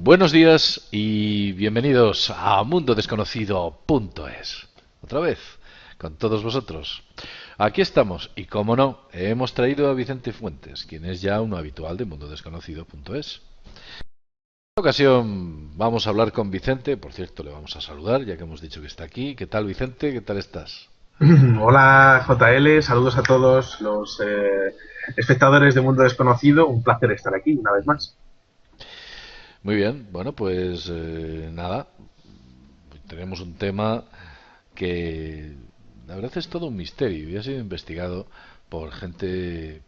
Buenos días y bienvenidos a mundodesconocido.es. Otra vez, con todos vosotros. Aquí estamos y, como no, hemos traído a Vicente Fuentes, quien es ya un habitual de mundodesconocido.es. En esta ocasión vamos a hablar con Vicente, por cierto, le vamos a saludar ya que hemos dicho que está aquí. ¿Qué tal, Vicente? ¿Qué tal estás? Hola JL, saludos a todos los espectadores de Mundo Desconocido. Un placer estar aquí una vez más. Muy bien, bueno, pues nada, tenemos un tema que la verdad es todo un misterio y ha sido investigado por gente,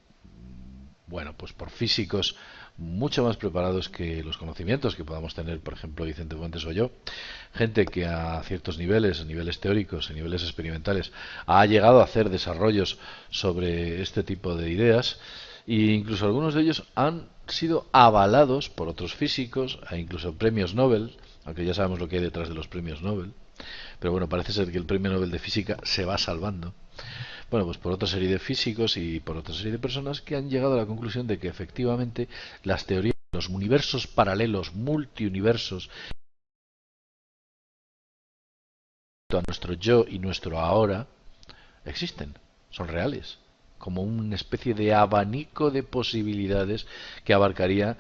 bueno, pues por físicos mucho más preparados que los conocimientos que podamos tener, por ejemplo, Vicente Fuentes o yo. Gente que a ciertos niveles, niveles teóricos, y niveles experimentales, ha llegado a hacer desarrollos sobre este tipo de ideas e incluso algunos de ellos han sido avalados por otros físicos e incluso premios Nobel, aunque ya sabemos lo que hay detrás de los premios Nobel. Pero bueno, parece ser que el premio Nobel de Física se va salvando. Bueno, pues por otra serie de físicos y por otra serie de personas que han llegado a la conclusión de que efectivamente las teorías de los universos paralelos, multiuniversos, a nuestro yo y nuestro ahora, existen, son reales, como una especie de abanico de posibilidades que abarcaría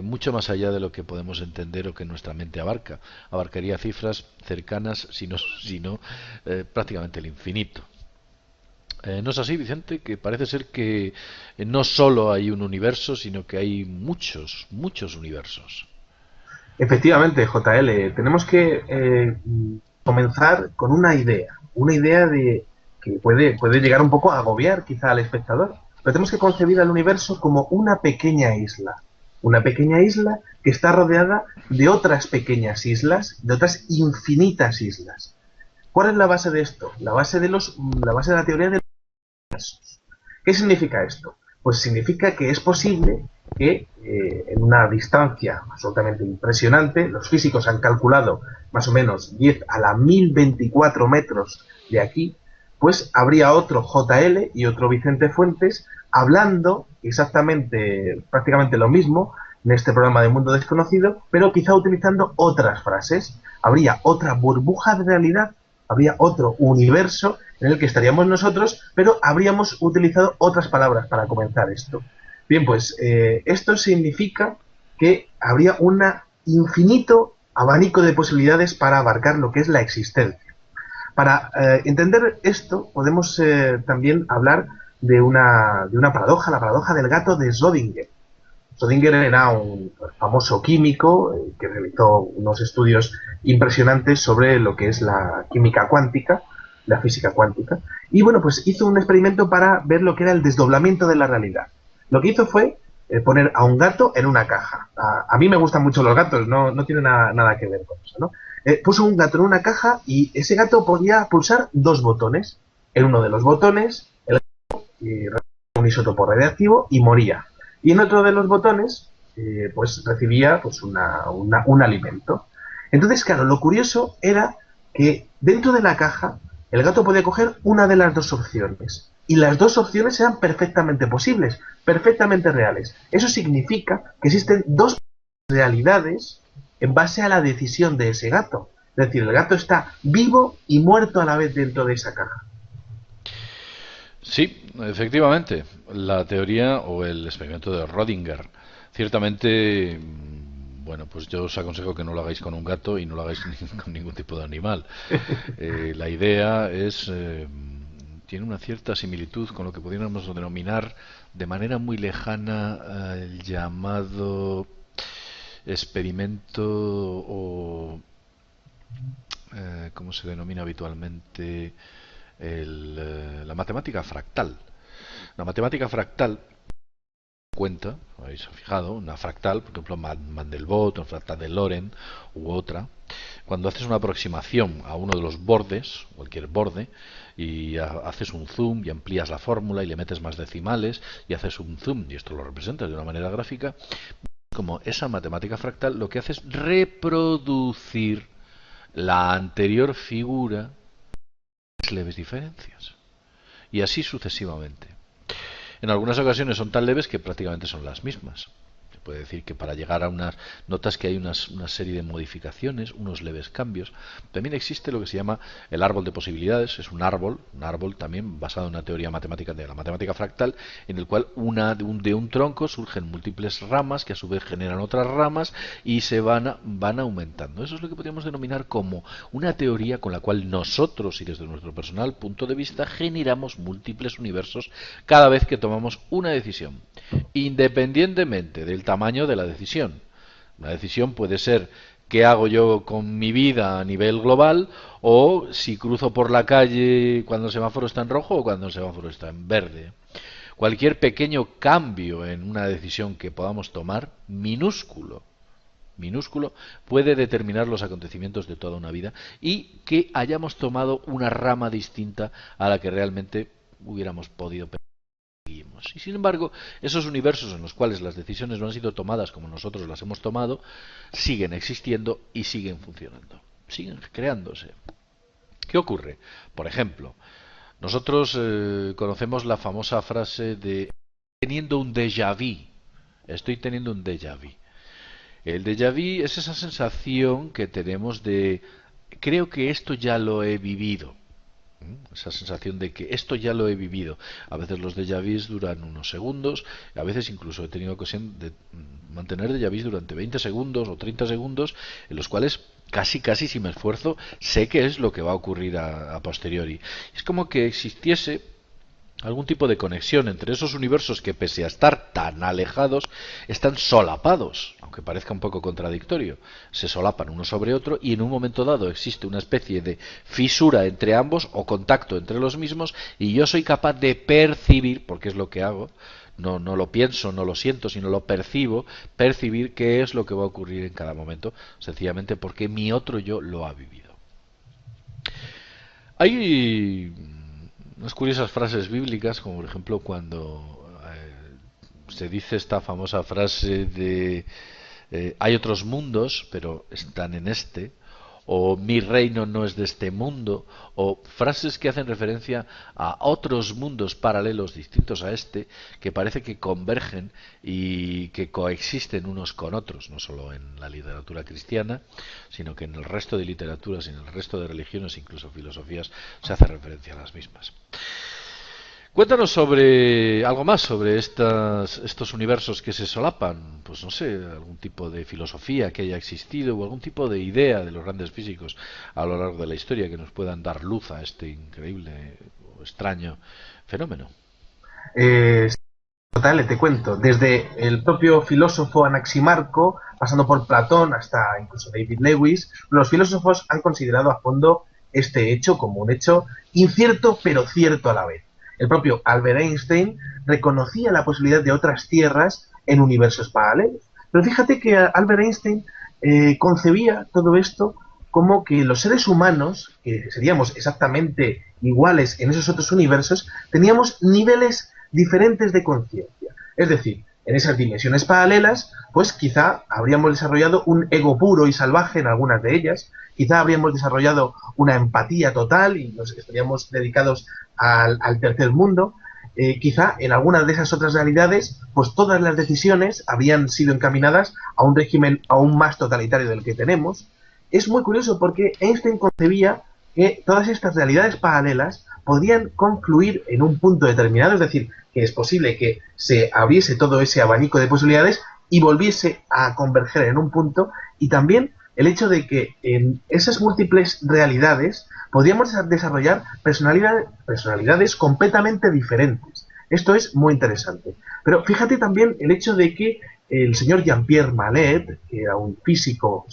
mucho más allá de lo que podemos entender o que nuestra mente abarca. Abarcaría cifras cercanas, si no prácticamente el infinito. ¿No es así, Vicente? Que parece ser que no solo hay un universo, sino que hay muchos, muchos universos. Efectivamente, JL, tenemos que comenzar con una idea de que puede llegar un poco a agobiar quizá al espectador, pero tenemos que concebir al universo como una pequeña isla que está rodeada de otras pequeñas islas, de otras infinitas islas. ¿Cuál es la base de esto? La base de la teoría de ¿Qué significa esto? Pues significa que es posible que en una distancia absolutamente impresionante, los físicos han calculado más o menos 10 a la 1024 metros de aquí, pues habría otro JL y otro Vicente Fuentes hablando exactamente, prácticamente lo mismo en este programa de Mundo Desconocido, pero quizá utilizando otras frases. Habría otra burbuja de realidad, habría otro universo en el que estaríamos nosotros, pero habríamos utilizado otras palabras para comenzar esto. Bien, pues esto significa que habría un infinito abanico de posibilidades para abarcar lo que es la existencia. Para entender esto, podemos también hablar de una paradoja, la paradoja del gato de Schrödinger. Schrödinger era un famoso químico que realizó unos estudios impresionantes sobre lo que es la química cuántica, la física cuántica, y bueno, pues hizo un experimento para ver lo que era el desdoblamiento de la realidad. Lo que hizo fue poner a un gato en una caja. A mí me gustan mucho los gatos, no tiene nada que ver con eso, ¿no? Puso un gato en una caja y ese gato podía pulsar dos botones. En uno de los botones, el un isótopo radiactivo y moría. Y en otro de los botones, pues recibía pues un alimento. Entonces, claro, lo curioso era que dentro de la caja el gato podía coger una de las dos opciones. Y las dos opciones eran perfectamente posibles, perfectamente reales. Eso significa que existen dos realidades en base a la decisión de ese gato. Es decir, el gato está vivo y muerto a la vez dentro de esa caja. Sí, efectivamente, la teoría o el experimento de Rödinger. Ciertamente, bueno, pues yo os aconsejo que no lo hagáis con un gato y no lo hagáis con ningún tipo de animal. La idea tiene una cierta similitud con lo que pudiéramos denominar de manera muy lejana el llamado experimento o, ¿cómo se denomina habitualmente? La matemática fractal. La matemática fractal cuenta, habéis fijado, una fractal, por ejemplo, Mandelbrot, una fractal de Lorentz u otra, cuando haces una aproximación a uno de los bordes, cualquier borde, y haces un zoom y amplías la fórmula y le metes más decimales y haces un zoom y esto lo representas de una manera gráfica, como esa matemática fractal lo que hace es reproducir la anterior figura con leves diferencias y así sucesivamente. En algunas ocasiones son tan leves que prácticamente son las mismas. puede decir que para llegar a unas notas que hay una serie de modificaciones, unos leves cambios. También existe lo que se llama el árbol de posibilidades. Es un árbol también basado en una teoría matemática de la matemática fractal, en el cual de un tronco surgen múltiples ramas que a su vez generan otras ramas y se van aumentando. Eso es lo que podríamos denominar como una teoría con la cual nosotros, y desde nuestro personal punto de vista, generamos múltiples universos cada vez que tomamos una decisión, independientemente del tamaño de la decisión. Una decisión puede ser qué hago yo con mi vida a nivel global, o si cruzo por la calle cuando el semáforo está en rojo o cuando el semáforo está en verde. Cualquier pequeño cambio en una decisión que podamos tomar, minúsculo, puede determinar los acontecimientos de toda una vida, y que hayamos tomado una rama distinta a la que realmente hubiéramos podido pensar. Y sin embargo, esos universos en los cuales las decisiones no han sido tomadas como nosotros las hemos tomado, siguen existiendo y siguen funcionando, siguen creándose. ¿Qué ocurre? Por ejemplo, nosotros conocemos la famosa frase de teniendo un déjà vu. Estoy teniendo un déjà vu. El déjà vu es esa sensación que tenemos de creo que esto ya lo he vivido. Esa sensación de que esto ya lo he vivido. A veces los déjà vus duran unos segundos, a veces incluso he tenido ocasión de mantener déjà vus durante 20 segundos o 30 segundos, en los cuales casi si me esfuerzo sé qué es lo que va a ocurrir a posteriori. Es como que existiese algún tipo de conexión entre esos universos que, pese a estar tan alejados, están solapados, aunque parezca un poco contradictorio. Se solapan uno sobre otro y en un momento dado existe una especie de fisura entre ambos o contacto entre los mismos, y yo soy capaz de percibir, porque es lo que hago, no lo pienso, no lo siento, sino lo percibir qué es lo que va a ocurrir en cada momento, sencillamente porque mi otro yo lo ha vivido. Hay unas curiosas frases bíblicas, como por ejemplo cuando se dice esta famosa frase de hay otros mundos, pero están en este, o mi reino no es de este mundo, o frases que hacen referencia a otros mundos paralelos distintos a este, que parece que convergen y que coexisten unos con otros, no solo en la literatura cristiana, sino que en el resto de literaturas y en el resto de religiones, incluso filosofías, se hace referencia a las mismas. Cuéntanos sobre algo más sobre estos universos que se solapan, pues no sé, algún tipo de filosofía que haya existido o algún tipo de idea de los grandes físicos a lo largo de la historia que nos puedan dar luz a este increíble o extraño fenómeno. Total, te cuento, desde el propio filósofo Anaximarco, pasando por Platón hasta incluso David Lewis, los filósofos han considerado a fondo este hecho como un hecho incierto pero cierto a la vez. El propio Albert Einstein reconocía la posibilidad de otras tierras en universos paralelos. Pero fíjate que Albert Einstein concebía todo esto como que los seres humanos, que seríamos exactamente iguales en esos otros universos, teníamos niveles diferentes de conciencia. Es decir, en esas dimensiones paralelas, pues quizá habríamos desarrollado un ego puro y salvaje en algunas de ellas, quizá habríamos desarrollado una empatía total y nos estaríamos dedicados al tercer mundo, quizá en algunas de esas otras realidades, pues todas las decisiones habrían sido encaminadas a un régimen aún más totalitario del que tenemos. Es muy curioso porque Einstein concebía que todas estas realidades paralelas podrían confluir en un punto determinado, es decir, que es posible que se abriese todo ese abanico de posibilidades y volviese a converger en un punto, y también el hecho de que en esas múltiples realidades podríamos desarrollar personalidades completamente diferentes. Esto es muy interesante. Pero fíjate también el hecho de que el señor Jean-Pierre Mallet, que era un físico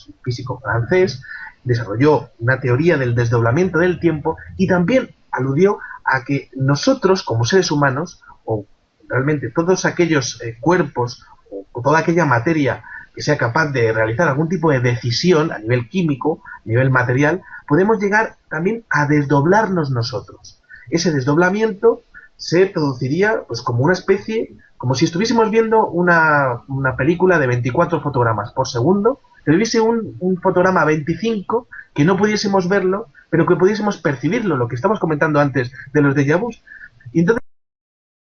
francés, desarrolló una teoría del desdoblamiento del tiempo y también aludió a que nosotros, como seres humanos, o realmente todos aquellos cuerpos o toda aquella materia que sea capaz de realizar algún tipo de decisión a nivel químico, a nivel material, podemos llegar también a desdoblarnos nosotros. Ese desdoblamiento se produciría pues como una especie, como si estuviésemos viendo una película de 24 fotogramas por segundo, que hubiese un fotograma 25 que no pudiésemos verlo, pero que pudiésemos percibirlo, lo que estamos comentando antes de los déjà vus. Y entonces,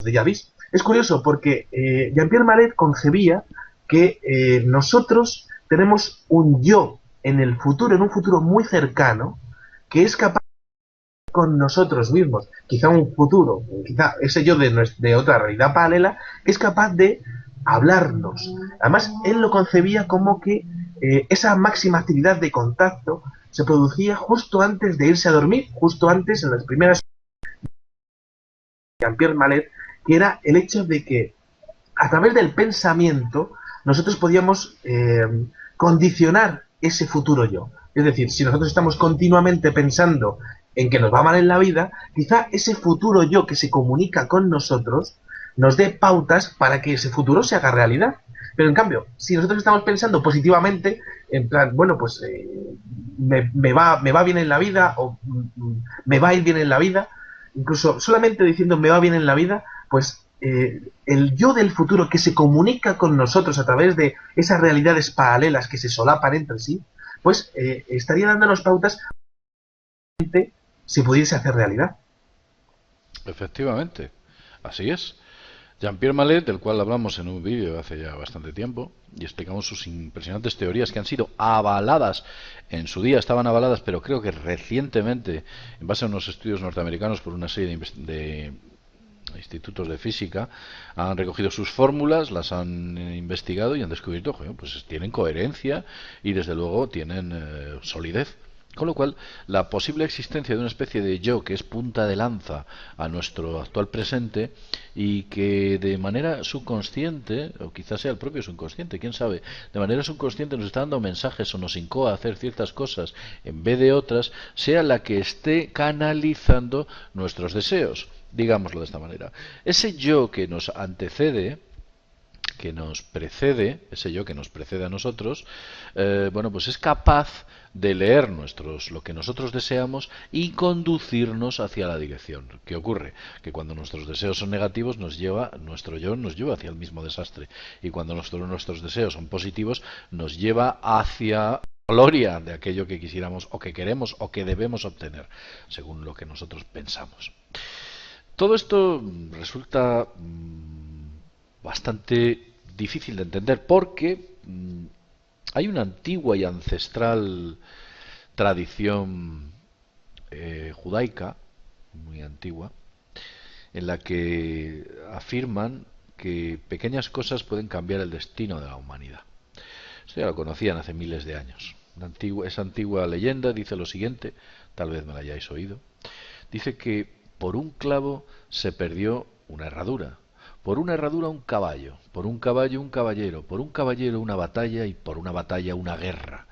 déjà vus, es curioso porque Jean-Pierre Mallet concebía que nosotros tenemos un yo en el futuro, en un futuro muy cercano, que es capaz con nosotros mismos, quizá un futuro, quizá ese yo de otra realidad paralela, es capaz de hablarnos. Además, él lo concebía como que esa máxima actividad de contacto se producía justo antes de irse a dormir, justo antes, en las primeras de Jean-Pierre Mallet, que era el hecho de que a través del pensamiento nosotros podíamos condicionar ese futuro yo. Es decir, si nosotros estamos continuamente pensando en que nos va mal en la vida, quizá ese futuro yo que se comunica con nosotros nos dé pautas para que ese futuro se haga realidad. Pero en cambio, si nosotros estamos pensando positivamente, en plan, bueno, pues me va bien en la vida o me va a ir bien en la vida, incluso solamente diciendo me va bien en la vida, pues el yo del futuro que se comunica con nosotros a través de esas realidades paralelas que se solapan entre sí, pues estaría dándonos pautas si pudiese hacer realidad. Efectivamente, así es. Jean-Pierre Mallet, del cual hablamos en un vídeo hace ya bastante tiempo, y explicamos sus impresionantes teorías que han sido avaladas, en su día estaban avaladas, pero creo que recientemente, en base a unos estudios norteamericanos por una serie de institutos de física, han recogido sus fórmulas, las han investigado y han descubierto que pues tienen coherencia y desde luego tienen solidez. Con lo cual, la posible existencia de una especie de yo que es punta de lanza a nuestro actual presente y que de manera subconsciente, o quizás sea el propio subconsciente, quién sabe, de manera subconsciente nos está dando mensajes o nos incoa a hacer ciertas cosas en vez de otras, sea la que esté canalizando nuestros deseos, digámoslo de esta manera. Ese yo que nos antecede, que nos precede, ese yo que nos precede a nosotros, bueno, pues es capaz de leer lo que nosotros deseamos y conducirnos hacia la dirección. ¿Qué ocurre? Que cuando nuestros deseos son negativos, nuestro yo nos lleva hacia el mismo desastre. Y cuando nuestros deseos son positivos, nos lleva hacia gloria de aquello que quisiéramos o que queremos o que debemos obtener, según lo que nosotros pensamos. Todo esto resulta bastante difícil de entender porque hay una antigua y ancestral tradición judaica, muy antigua, en la que afirman que pequeñas cosas pueden cambiar el destino de la humanidad. Esto ya lo conocían hace miles de años. Esa antigua leyenda dice lo siguiente, tal vez me la hayáis oído. Dice que por un clavo se perdió una herradura, por una herradura un caballo, por un caballo un caballero, por un caballero una batalla y por una batalla una guerra,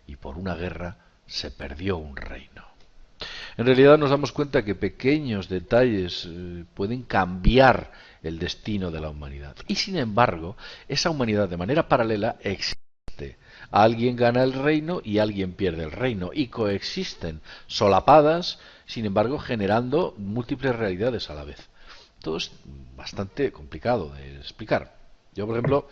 y por una guerra se perdió un reino. En realidad nos damos cuenta que pequeños detalles pueden cambiar el destino de la humanidad. Y sin embargo, esa humanidad de manera paralela existe. Alguien gana el reino y alguien pierde el reino. Y coexisten solapadas, sin embargo, generando múltiples realidades a la vez. Todo es bastante complicado de explicar. Yo, por ejemplo,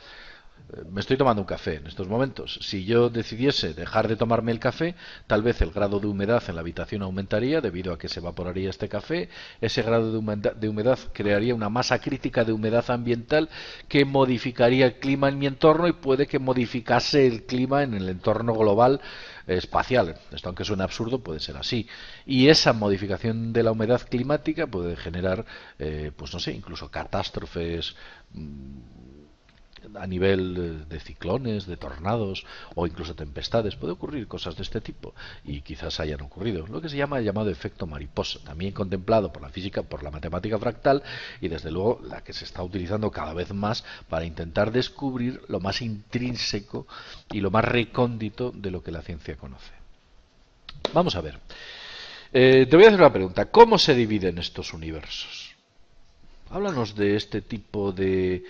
me estoy tomando un café en estos momentos. Si yo decidiese dejar de tomarme el café, tal vez el grado de humedad en la habitación aumentaría debido a que se evaporaría este café. Ese grado de humedad crearía una masa crítica de humedad ambiental que modificaría el clima en mi entorno y puede que modificase el clima en el entorno global espacial. Esto, aunque suene absurdo, puede ser así. Y esa modificación de la humedad climática puede generar, pues no sé, incluso catástrofes a nivel de ciclones, de tornados o incluso tempestades. Puede ocurrir cosas de este tipo y quizás hayan ocurrido. Lo que se llama el llamado efecto mariposa, también contemplado por la física, por la matemática fractal y desde luego la que se está utilizando cada vez más para intentar descubrir lo más intrínseco y lo más recóndito de lo que la ciencia conoce. Vamos a ver. Te voy a hacer una pregunta. ¿Cómo se dividen estos universos? Háblanos de este tipo de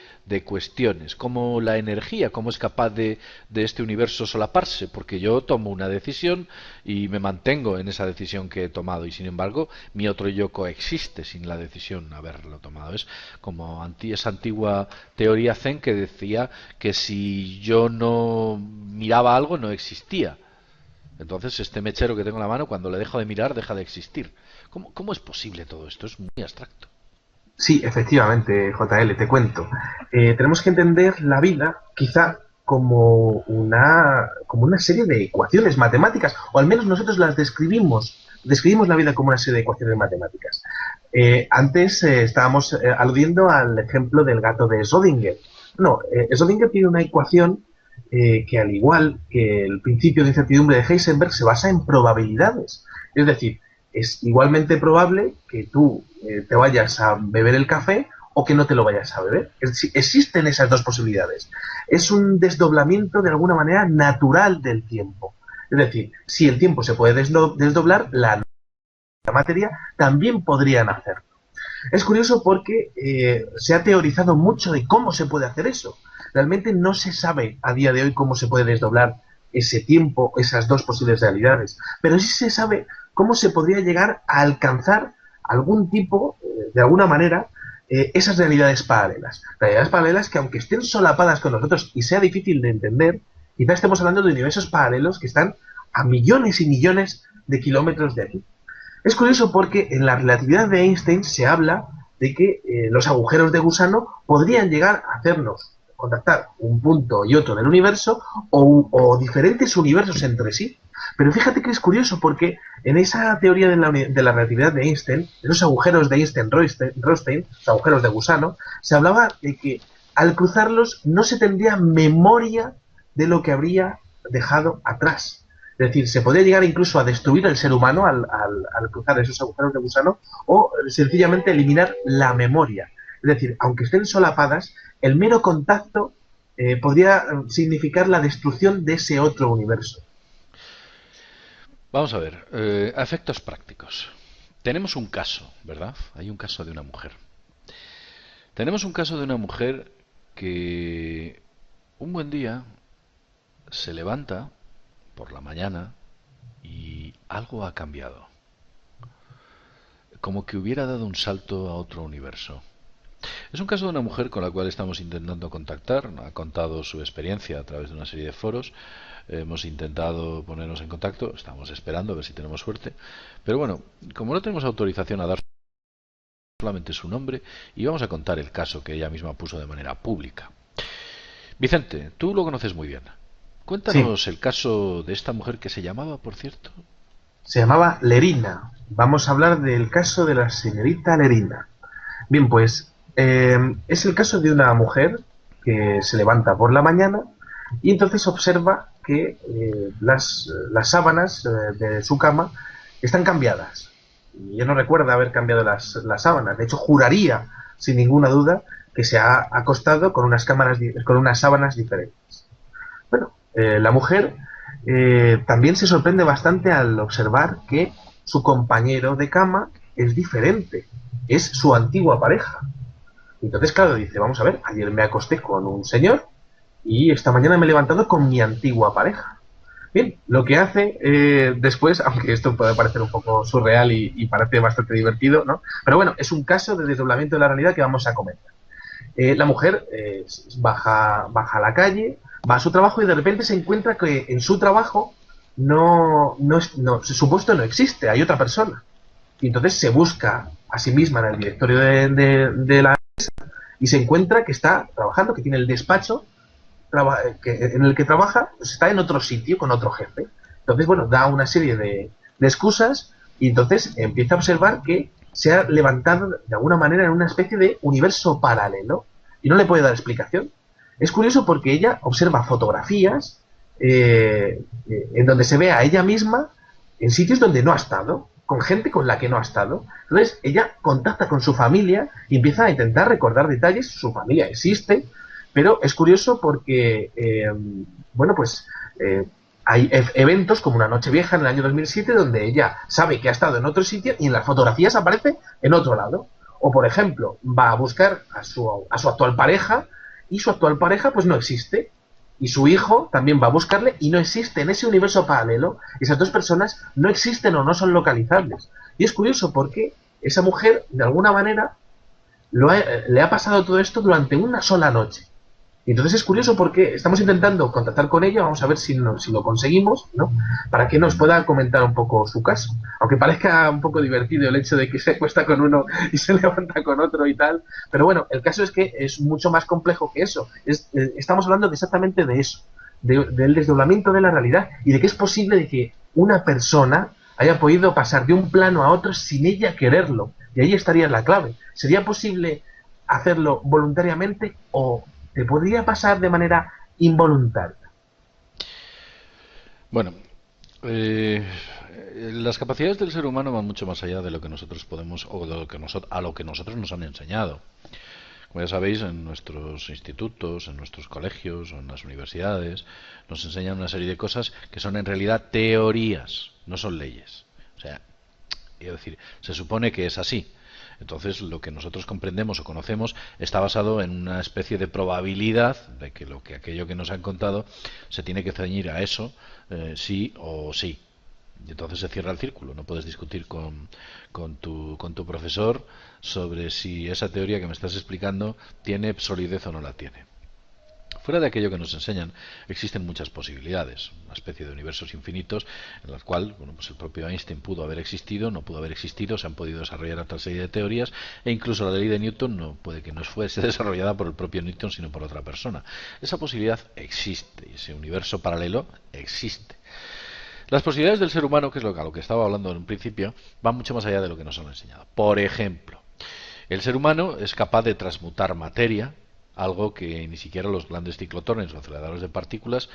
cuestiones, como la energía, cómo es capaz de este universo solaparse, porque yo tomo una decisión y me mantengo en esa decisión que he tomado y sin embargo mi otro yo coexiste sin la decisión haberlo tomado. Es como esa antigua teoría zen que decía que si yo no miraba algo no existía. Entonces este mechero que tengo en la mano, cuando le dejo de mirar, deja de existir. ¿Cómo es posible todo esto? Es muy abstracto. Sí, efectivamente, JL, te cuento. Tenemos que entender la vida quizá como una serie de ecuaciones matemáticas, o al menos nosotros las describimos la vida como una serie de ecuaciones matemáticas. Antes estábamos aludiendo al ejemplo del gato de Schrödinger. No, Schrödinger tiene una ecuación que, al igual que el principio de incertidumbre de Heisenberg, se basa en probabilidades. Es decir, es igualmente probable que tú te vayas a beber el café o que no te lo vayas a beber. Existen esas dos posibilidades. Es un desdoblamiento de alguna manera natural del tiempo. Es decir, si el tiempo se puede desdoblar, la materia también podría nacer. Es curioso porque se ha teorizado mucho de cómo se puede hacer eso. Realmente no se sabe a día de hoy cómo se puede desdoblar ese tiempo, esas dos posibles realidades, pero sí se sabe cómo se podría llegar a alcanzar algún tipo, de alguna manera, esas realidades paralelas. Realidades paralelas que, aunque estén solapadas con nosotros y sea difícil de entender, quizás estemos hablando de universos paralelos que están a millones y millones de kilómetros de aquí. Es curioso porque en la relatividad de Einstein se habla de que los agujeros de gusano podrían llegar a hacernos contactar un punto y otro del universo o diferentes universos entre sí. Pero fíjate que es curioso porque en esa teoría de la relatividad de Einstein, de los agujeros de Einstein-Rothstein, los agujeros de gusano, se hablaba de que al cruzarlos no se tendría memoria de lo que habría dejado atrás. Es decir, se podría llegar incluso a destruir el ser humano al cruzar esos agujeros de gusano o sencillamente eliminar la memoria. Es decir, aunque estén solapadas, el mero contacto podría significar la destrucción de ese otro universo. Vamos a ver, a efectos prácticos. Tenemos un caso, ¿verdad? Hay un caso de una mujer. Tenemos un caso de una mujer que un buen día se levanta por la mañana y algo ha cambiado. Como que hubiera dado un salto a otro universo. Es un caso de una mujer con la cual estamos intentando contactar. Ha contado su experiencia a través de una serie de foros. Hemos intentado ponernos en contacto. Estamos esperando a ver si tenemos suerte. Pero bueno, como no tenemos autorización a dar solamente su nombre, y vamos a contar el caso que ella misma puso de manera pública. Vicente, tú lo conoces muy bien. Sí, Cuéntanos el caso de esta mujer que se llamaba, por cierto. se llamaba Lerina. Vamos a hablar del caso de la señorita Lerina. Bien, pues es el caso de una mujer que se levanta por la mañana y entonces observa que las sábanas de su cama están cambiadas. Y ella no recuerda haber cambiado las sábanas. De hecho, juraría, sin ninguna duda, que se ha acostado con con unas sábanas diferentes. Bueno, la mujer también se sorprende bastante al observar que su compañero de cama es diferente. Es su antigua pareja. Entonces, claro, dice, vamos a ver, ayer me acosté con un señor y esta mañana me he levantado con mi antigua pareja. Bien, lo que hace después, aunque esto puede parecer un poco surreal y parece bastante divertido, ¿no? Pero bueno, es un caso de desdoblamiento de la realidad que vamos a comentar. La mujer baja a la calle, va a su trabajo y de repente se encuentra que en su trabajo su puesto no existe, hay otra persona. Y entonces se busca a sí misma en el directorio de la y se encuentra que está trabajando, que tiene el despacho en el que trabaja, pues está en otro sitio con otro jefe. Entonces, bueno, da una serie de excusas y entonces empieza a observar que se ha levantado de alguna manera en una especie de universo paralelo y no le puede dar explicación. Es curioso porque ella observa fotografías en donde se ve a ella misma en sitios donde no ha estado, con gente con la que no ha estado. Entonces ella contacta con su familia y empieza a intentar recordar detalles. Su familia existe, pero es curioso porque, bueno, pues hay eventos como una noche vieja en el año 2007 donde ella sabe que ha estado en otro sitio y en las fotografías aparece en otro lado. O, por ejemplo, va a buscar a su actual pareja y su actual pareja pues no existe. Y su hijo también va a buscarle y no existe en ese universo paralelo. Esas dos personas no existen o no son localizables. Y es curioso porque esa mujer, de alguna manera, le ha pasado todo esto durante una sola noche. Y entonces es curioso porque estamos intentando contactar con ella, vamos a ver si lo conseguimos, ¿no? Para que nos pueda comentar un poco su caso. Aunque parezca un poco divertido el hecho de que se acuesta con uno y se levanta con otro y tal. Pero bueno, el caso es que es mucho más complejo que eso. Estamos hablando exactamente de eso, del desdoblamiento de la realidad y de que es posible de que una persona haya podido pasar de un plano a otro sin ella quererlo. Y ahí estaría la clave. ¿Sería posible hacerlo voluntariamente o te podría pasar de manera involuntaria? Bueno, eh, las capacidades del ser humano van mucho más allá de lo que nosotros podemos o de lo que a lo que nosotros nos han enseñado. Como ya sabéis, en nuestros institutos, en nuestros colegios o en las universidades nos enseñan una serie de cosas que son en realidad teorías, no son leyes. O sea, quiero decir, se supone que es así. Entonces, lo que nosotros comprendemos o conocemos está basado en una especie de probabilidad de que aquello que nos han contado se tiene que ceñir a eso, sí o sí. Y entonces se cierra el círculo. No puedes discutir con tu profesor sobre si esa teoría que me estás explicando tiene solidez o no la tiene. Fuera de aquello que nos enseñan, existen muchas posibilidades, una especie de universos infinitos en los cuales, bueno, pues el propio Einstein pudo haber existido, no pudo haber existido, se han podido desarrollar otra serie de teorías e incluso la ley de Newton no puede que no fuese desarrollada por el propio Newton sino por otra persona. Esa posibilidad existe y ese universo paralelo existe. Las posibilidades del ser humano, que es a lo que estaba hablando en un principio, van mucho más allá de lo que nos han enseñado. Por ejemplo, el ser humano es capaz de transmutar materia, algo que ni siquiera los grandes ciclotrones o aceleradores de partículas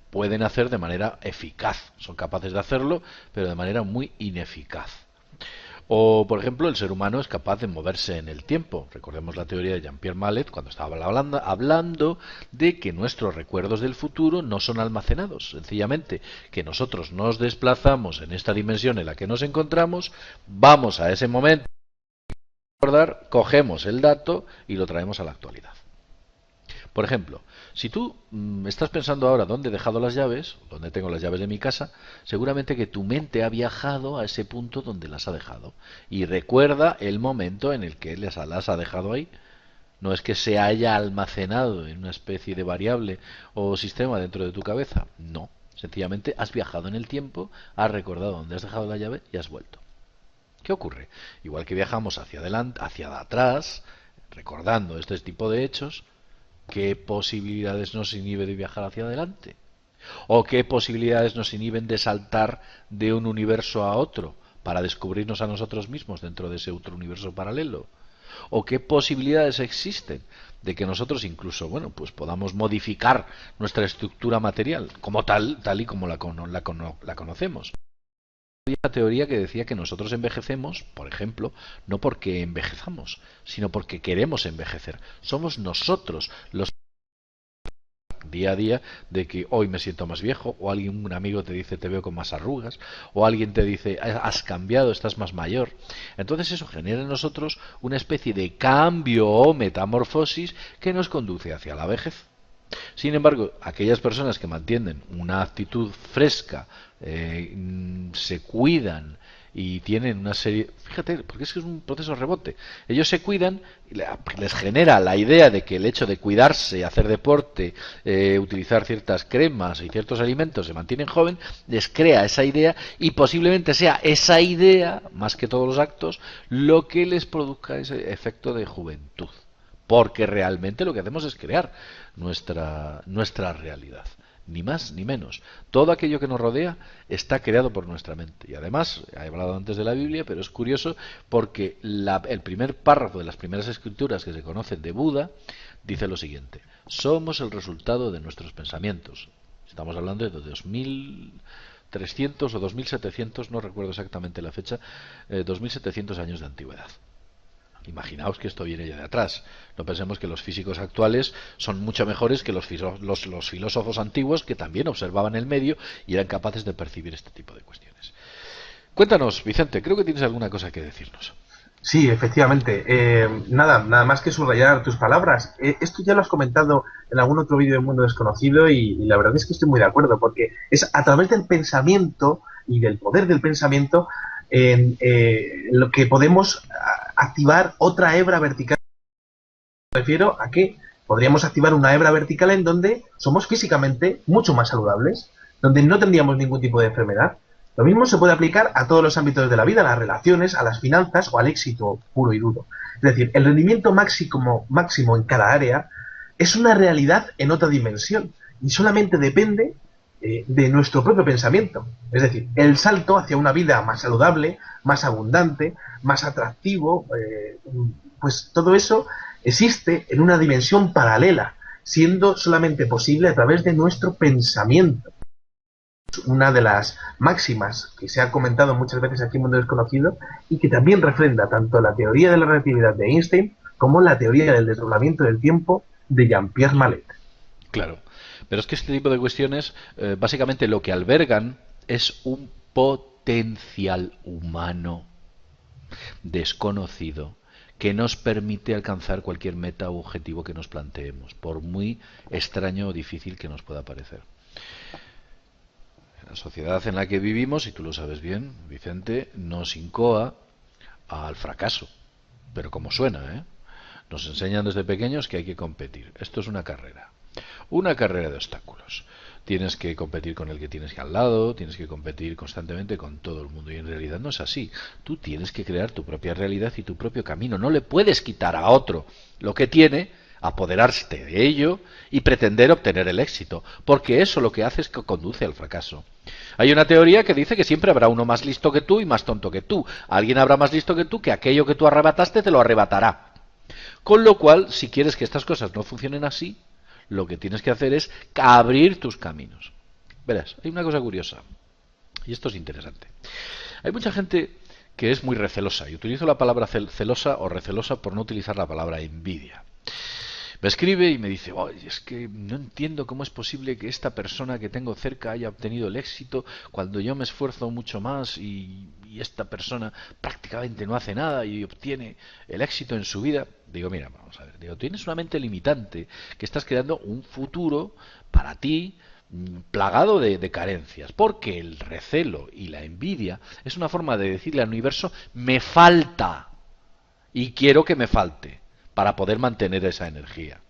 pueden hacer de manera eficaz. Son capaces de hacerlo, pero de manera muy ineficaz. O, por ejemplo, el ser humano es capaz de moverse en el tiempo. Recordemos la teoría de Jean-Pierre Mallet cuando estaba hablando de que nuestros recuerdos del futuro no son almacenados. Sencillamente, que nosotros nos desplazamos en esta dimensión en la que nos encontramos, vamos a ese momento, cogemos el dato y lo traemos a la actualidad. Por ejemplo, si tú estás pensando ahora dónde he dejado las llaves, dónde tengo las llaves de mi casa, seguramente que tu mente ha viajado a ese punto donde las ha dejado y recuerda el momento en el que las ha dejado ahí. No es que se haya almacenado en una especie de variable o sistema dentro de tu cabeza, no. Sencillamente has viajado en el tiempo, has recordado dónde has dejado la llave y has vuelto. ¿Qué ocurre? Igual que viajamos hacia adelante, hacia atrás, recordando este tipo de hechos, ¿qué posibilidades nos inhibe de viajar hacia adelante? ¿O qué posibilidades nos inhiben de saltar de un universo a otro para descubrirnos a nosotros mismos dentro de ese otro universo paralelo? ¿O qué posibilidades existen de que nosotros incluso, bueno, pues podamos modificar nuestra estructura material como tal y como la conocemos? Había una teoría que decía que nosotros envejecemos, por ejemplo, no porque envejezamos, sino porque queremos envejecer. Somos nosotros los día a día de que hoy me siento más viejo, o un amigo te dice te veo con más arrugas, o alguien te dice has cambiado, estás más mayor. Entonces eso genera en nosotros una especie de cambio o metamorfosis que nos conduce hacia la vejez. Sin embargo, aquellas personas que mantienen una actitud fresca, se cuidan y tienen una serie... Fíjate, porque es que es un proceso rebote. Ellos se cuidan, y les genera la idea de que el hecho de cuidarse, hacer deporte, utilizar ciertas cremas y ciertos alimentos se mantienen joven, les crea esa idea y posiblemente sea esa idea, más que todos los actos, lo que les produzca ese efecto de juventud. Porque realmente lo que hacemos es crear nuestra realidad. Ni más ni menos. Todo aquello que nos rodea está creado por nuestra mente. Y además, he hablado antes de la Biblia, pero es curioso porque el primer párrafo de las primeras escrituras que se conocen de Buda dice lo siguiente: somos el resultado de nuestros pensamientos. Estamos hablando de 2300 o 2700, no recuerdo exactamente la fecha, 2700 años de antigüedad. Imaginaos que esto viene ya de atrás. No pensemos que los físicos actuales son mucho mejores que los filósofos antiguos, que también observaban el medio y eran capaces de percibir este tipo de cuestiones. Cuéntanos, Vicente, creo que tienes alguna cosa que decirnos. Sí, efectivamente. Nada más que subrayar tus palabras. Esto ya lo has comentado en algún otro vídeo de Mundo Desconocido y la verdad es que estoy muy de acuerdo, porque es a través del pensamiento y del poder del pensamiento lo que podemos activar otra hebra vertical. Me refiero a que Podríamos activar una hebra vertical en donde somos físicamente mucho más saludables, donde no tendríamos ningún tipo de enfermedad. Lo mismo se puede aplicar a todos los ámbitos de la vida, a las relaciones, a las finanzas o al éxito puro y duro. Es decir, el rendimiento máximo en cada área es una realidad en otra dimensión y solamente depende de nuestro propio pensamiento. Es decir, el salto hacia una vida más saludable, más abundante, más atractivo, pues todo eso existe en una dimensión paralela, siendo solamente posible a través de nuestro pensamiento. Una de las máximas que se ha comentado muchas veces aquí en Mundo Desconocido y que también refrenda tanto la teoría de la relatividad de Einstein como la teoría del desdoblamiento del tiempo de Jean-Pierre Mallet. Claro, pero es que este tipo de cuestiones básicamente lo que albergan es un potencial humano desconocido que nos permite alcanzar cualquier meta u objetivo que nos planteemos, por muy extraño o difícil que nos pueda parecer. La sociedad en la que vivimos, y tú lo sabes bien, Vicente, nos incoa al fracaso. Pero como suena, ¿eh? Nos enseñan desde pequeños que hay que competir. Esto es una carrera de obstáculos. Tienes que competir con el que tienes al lado, tienes que competir constantemente con todo el mundo. Y en realidad no es así. Tú tienes que crear tu propia realidad y tu propio camino. No le puedes quitar a otro lo que tiene, apoderarte de ello y pretender obtener el éxito, porque eso lo que hace es que conduce al fracaso. Hay una teoría que dice que siempre habrá uno más listo que tú y más tonto que tú. Alguien habrá más listo que tú, que aquello que tú arrebataste te lo arrebatará. Con lo cual, si quieres que estas cosas no funcionen así, lo que tienes que hacer es abrir tus caminos. Verás, hay una cosa curiosa, y esto es interesante. Hay mucha gente que es muy recelosa, y utilizo la palabra celosa o recelosa por no utilizar la palabra envidia. Me escribe y me dice, es que no entiendo cómo es posible que esta persona que tengo cerca haya obtenido el éxito cuando yo me esfuerzo mucho más y esta persona prácticamente no hace nada y obtiene el éxito en su vida. Digo, mira, vamos a ver, digo, tienes una mente limitante que estás creando un futuro para ti plagado de carencias, porque el recelo y la envidia es una forma de decirle al universo, me falta y quiero que me falte, para poder mantener esa energía.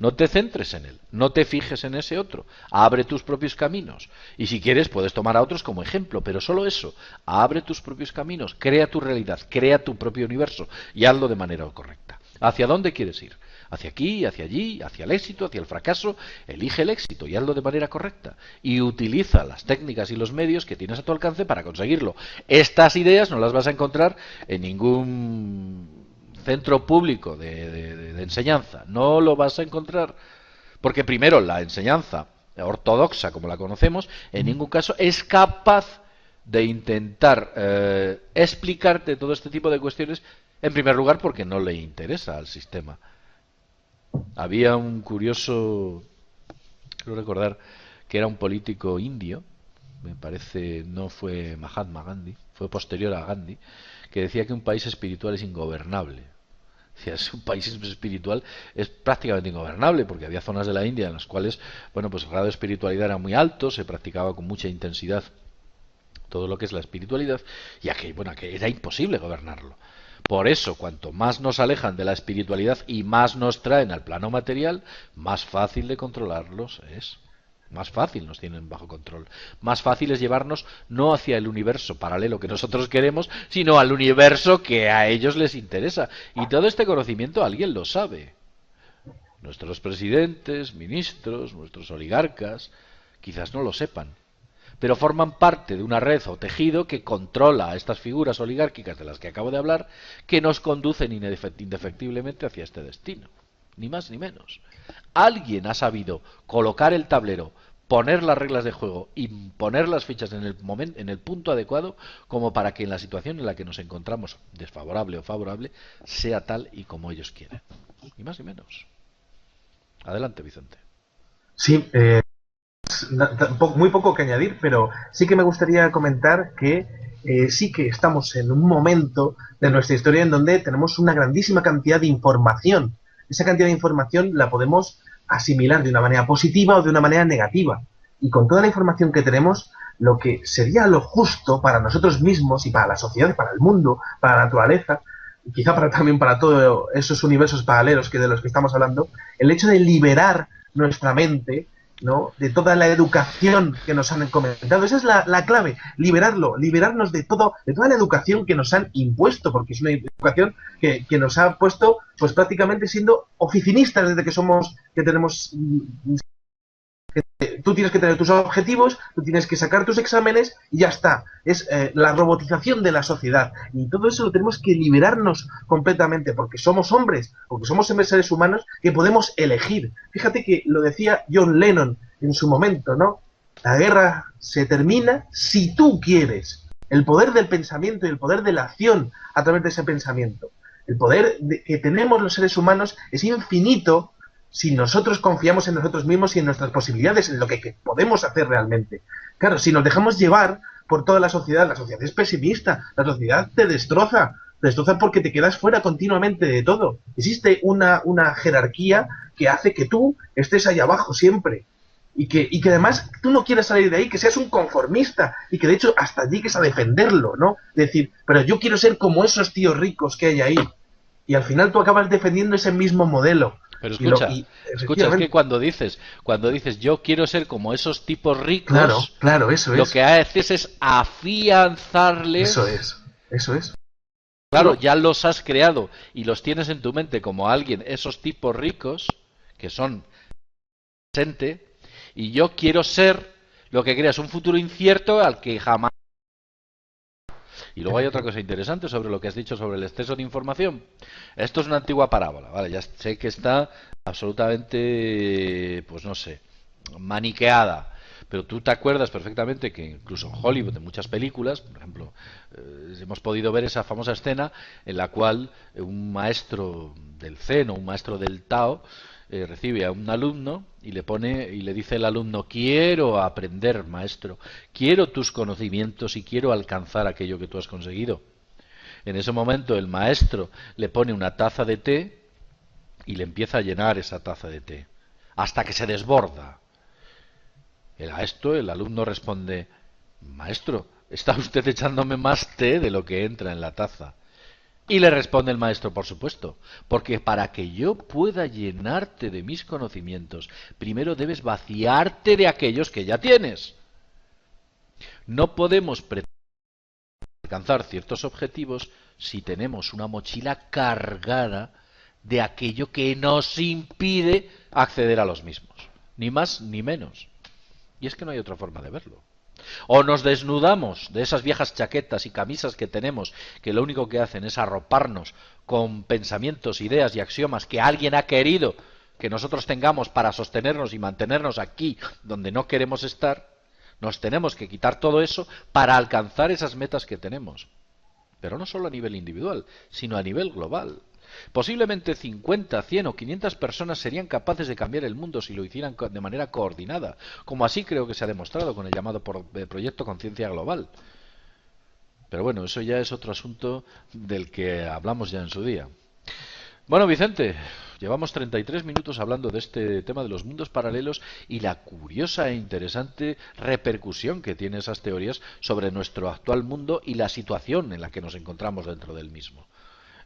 No te centres en él, no te fijes en ese otro, abre tus propios caminos. Y si quieres puedes tomar a otros como ejemplo, pero solo eso, abre tus propios caminos, crea tu realidad, crea tu propio universo y hazlo de manera correcta. ¿Hacia dónde quieres ir? Hacia aquí, hacia allí, hacia el éxito, hacia el fracaso. Elige el éxito y hazlo de manera correcta. Y utiliza las técnicas y los medios que tienes a tu alcance para conseguirlo. Estas ideas no las vas a encontrar en ningún centro público de enseñanza. No lo vas a encontrar. Porque primero, la enseñanza ortodoxa, como la conocemos, en ningún caso es capaz de intentar explicarte todo este tipo de cuestiones, en primer lugar porque no le interesa al sistema. Había un curioso, quiero recordar que era un político indio, me parece no fue Mahatma Gandhi, fue posterior a Gandhi, que decía que un país espiritual es ingobernable. Decía, un país espiritual es prácticamente ingobernable, porque había zonas de la India en las cuales, bueno, pues el grado de espiritualidad era muy alto, se practicaba con mucha intensidad todo lo que es la espiritualidad, y que era imposible gobernarlo. Por eso, cuanto más nos alejan de la espiritualidad y más nos traen al plano material, más fácil de controlarlos es. Más fácil nos tienen bajo control. Más fácil es llevarnos no hacia el universo paralelo que nosotros queremos, sino al universo que a ellos les interesa. Y todo este conocimiento alguien lo sabe. Nuestros presidentes, ministros, nuestros oligarcas, quizás no lo sepan, pero forman parte de una red o tejido que controla a estas figuras oligárquicas de las que acabo de hablar, que nos conducen indefectiblemente hacia este destino. Ni más ni menos. Alguien ha sabido colocar el tablero, poner las reglas de juego y poner las fichas en el punto adecuado como para que en la situación en la que nos encontramos, desfavorable o favorable, sea tal y como ellos quieren. Ni más ni menos. Adelante, Vicente. Sí, muy poco que añadir, pero sí que me gustaría comentar que sí que estamos en un momento de nuestra historia en donde tenemos una grandísima cantidad de información. Esa cantidad de información la podemos asimilar de una manera positiva o de una manera negativa. Y con toda la información que tenemos, lo que sería lo justo para nosotros mismos y para la sociedad, para el mundo, para la naturaleza, quizá también para todos esos universos paralelos de los que estamos hablando, el hecho de liberar nuestra mente, ¿no?, de toda la educación que nos han comentado. Esa es la clave, liberarnos de toda la educación que nos han impuesto, porque es una educación que nos ha puesto pues prácticamente siendo oficinistas desde que tenemos. Tú tienes que tener tus objetivos, tú tienes que sacar tus exámenes y ya está. Es la robotización de la sociedad. Y todo eso lo tenemos que liberarnos completamente, porque somos hombres, porque somos seres humanos que podemos elegir. Fíjate que lo decía John Lennon en su momento, ¿no? La guerra se termina si tú quieres. El poder del pensamiento y el poder de la acción a través de ese pensamiento. El poder que tenemos los seres humanos es infinito si nosotros confiamos en nosotros mismos y en nuestras posibilidades, en lo que podemos hacer realmente. Claro, si nos dejamos llevar por toda la sociedad es pesimista, la sociedad te destroza porque te quedas fuera continuamente de todo. Existe una jerarquía que hace que tú estés ahí abajo siempre. Y que además tú no quieres salir de ahí, que seas un conformista y que de hecho hasta llegues a defenderlo, ¿no? Decir, pero yo quiero ser como esos tíos ricos que hay ahí. Y al final tú acabas defendiendo ese mismo modelo. Pero escucha, es que cuando dices yo quiero ser como esos tipos ricos, claro, eso lo que haces es afianzarles. Eso es. Claro, ya los has creado y los tienes en tu mente como alguien, esos tipos ricos, que son presente, y yo quiero ser lo que creas, un futuro incierto al que jamás. Y luego hay otra cosa interesante sobre lo que has dicho sobre el exceso de información. Esto es una antigua parábola, ¿vale? Ya sé que está absolutamente, pues no sé, maniqueada. Pero tú te acuerdas perfectamente que incluso en Hollywood, en muchas películas, por ejemplo, hemos podido ver esa famosa escena en la cual un maestro del Zen o un maestro del Tao recibe a un alumno y le dice el alumno: quiero aprender, maestro, quiero tus conocimientos y quiero alcanzar aquello que tú has conseguido. En ese momento el maestro le pone una taza de té y le empieza a llenar esa taza de té hasta que se desborda. A esto el alumno responde: maestro, está usted echándome más té de lo que entra en la taza. Y le responde el maestro: por supuesto, porque para que yo pueda llenarte de mis conocimientos, primero debes vaciarte de aquellos que ya tienes. No podemos pretender alcanzar ciertos objetivos si tenemos una mochila cargada de aquello que nos impide acceder a los mismos, ni más ni menos. Y es que no hay otra forma de verlo. O nos desnudamos de esas viejas chaquetas y camisas que tenemos, que lo único que hacen es arroparnos con pensamientos, ideas y axiomas que alguien ha querido que nosotros tengamos para sostenernos y mantenernos aquí donde no queremos estar. Nos tenemos que quitar todo eso para alcanzar esas metas que tenemos. Pero no solo a nivel individual, sino a nivel global. Posiblemente 50, 100 o 500 personas serían capaces de cambiar el mundo si lo hicieran de manera coordinada, como así creo que se ha demostrado con el llamado Proyecto Conciencia Global. Pero bueno, eso ya es otro asunto del que hablamos ya en su día. Bueno, Vicente, llevamos 33 minutos hablando de este tema de los mundos paralelos y la curiosa e interesante repercusión que tienen esas teorías sobre nuestro actual mundo y la situación en la que nos encontramos dentro del mismo.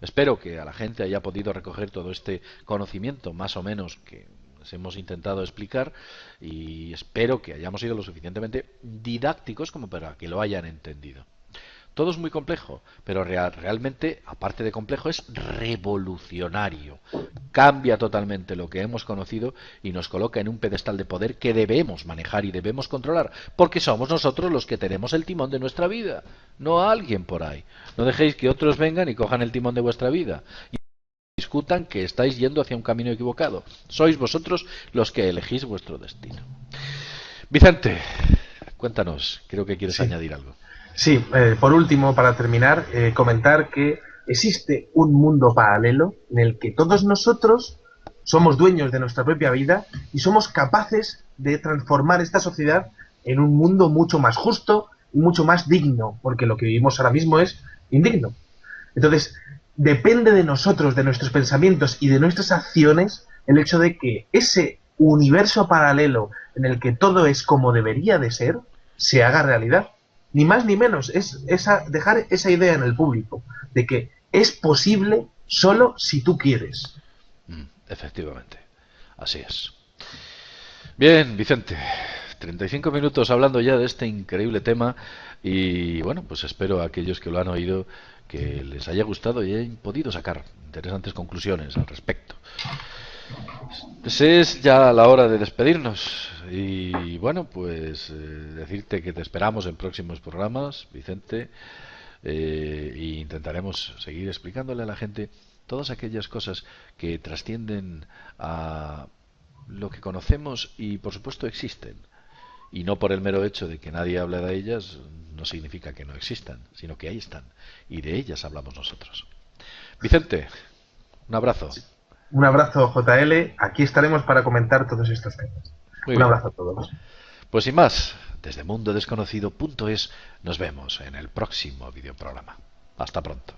Espero que a la gente haya podido recoger todo este conocimiento, más o menos, que les hemos intentado explicar, y espero que hayamos sido lo suficientemente didácticos como para que lo hayan entendido. Todo es muy complejo, pero realmente, aparte de complejo, es revolucionario. Cambia totalmente lo que hemos conocido y nos coloca en un pedestal de poder que debemos manejar y debemos controlar, porque somos nosotros los que tenemos el timón de nuestra vida, no alguien por ahí. No dejéis que otros vengan y cojan el timón de vuestra vida y discutan que estáis yendo hacia un camino equivocado. Sois vosotros los que elegís vuestro destino. Vicente, cuéntanos, creo que quieres añadir algo. Sí, por último, para terminar, comentar que existe un mundo paralelo en el que todos nosotros somos dueños de nuestra propia vida y somos capaces de transformar esta sociedad en un mundo mucho más justo y mucho más digno, porque lo que vivimos ahora mismo es indigno. Entonces, depende de nosotros, de nuestros pensamientos y de nuestras acciones, el hecho de que ese universo paralelo en el que todo es como debería de ser, se haga realidad. Ni más ni menos, es dejar esa idea en el público, de que es posible solo si tú quieres. Efectivamente, así es. Bien, Vicente, 35 minutos hablando ya de este increíble tema y bueno, pues espero a aquellos que lo han oído que les haya gustado y hayan podido sacar interesantes conclusiones al respecto. Pues es ya la hora de despedirnos y bueno, pues decirte que te esperamos en próximos programas, Vicente, e intentaremos seguir explicándole a la gente todas aquellas cosas que trascienden a lo que conocemos y por supuesto existen. Y no por el mero hecho de que nadie hable de ellas no significa que no existan, sino que ahí están y de ellas hablamos nosotros. Vicente, un abrazo. Un abrazo, JL. Aquí estaremos para comentar todos estos temas. Muy Un bien. abrazo a todos. Pues sin más, desde mundodesconocido.es nos vemos en el próximo videoprograma. Hasta pronto.